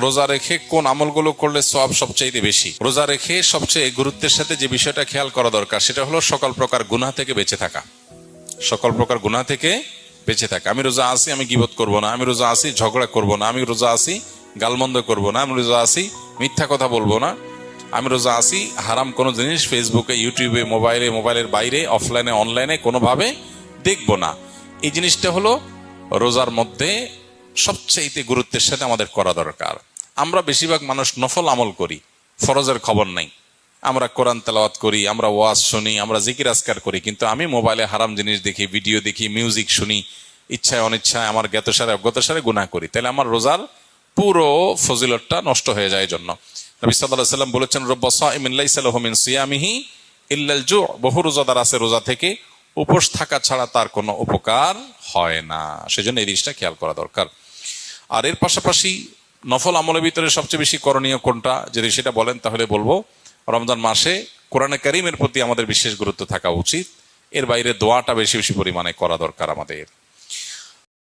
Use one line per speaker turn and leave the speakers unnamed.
রোজা রেখে কোন আমলগুলো করলে সওয়াব সবচেয়ে বেশি? রোজা রেখে সবচেয়ে গুরুত্বের সাথে যে বিষয়টা খেয়াল করা দরকার সেটা হলো সকল প্রকার গুনাহ থেকে বেঁচে থাকা। সকল প্রকার গুনাহ থেকে বেঁচে থাকা। আমি রোজা আছি, আমি গীবত করব না। আমি রোজা আছি, ঝগড়া করব না। আমি রোজা আছি, গালমন্দ করব না। আমি রোজা আছি, মিথ্যা কথা বলবো না। আমি রোজা আছি, হারাম কোনো জিনিস ফেসবুকে, ইউটিউবে, মোবাইলের বাইরে, অফলাইনে, অনলাইনে কোনোভাবে দেখবো না। এই জিনিসটা হলো রোজার মধ্যে সবচেয়ে গুরুত্বের সাথে আমাদের করা দরকার। আমরা বেশিরভাগ মানুষ নফল আমল করি, ফরজের খবর নাই। আমরা কোরআন তেলাওয়াত করি, আমরা ওয়াজ শুনি, আমরা জিকির আজকার করি, কিন্তু আমি মোবাইলে হারাম জিনিস দেখি, ভিডিও দেখি, মিউজিক শুনি, ইচ্ছায় অনিচ্ছায় আমার জ্ঞাতসারে অজ্ঞাতসারে গুনাহ করি। তাহলে আমার রোজার পুরো ফজিলতটা নষ্ট হয়ে যায়। জন্য নবী সাল্লাল্লাহু আলাইহি ওয়াসাল্লাম বলেছেন, রব্বা সাইমিন লাইসা লাহু মিন সিয়ামিহি ইল্লাল জু'। বহু রোজাদার আছে, রোজা থেকে উপোস থাকা ছাড়া তার কোনো উপকার হয় না। সেজন্য এই জিনিসটা খেয়াল করা দরকার। আর এর পাশাপাশি নফল আমলের ভিতরে সবচেয়ে বেশি করণীয় কোনটা, যদি সেটা বলেন তাহলে বলবো রমজান মাসে কোরআনে কারীমের প্রতি আমাদের বিশেষ গুরুত্ব থাকা উচিত। এর বাইরে দোয়াটা বেশি বেশি পরিমাণে করা দরকার আমাদের।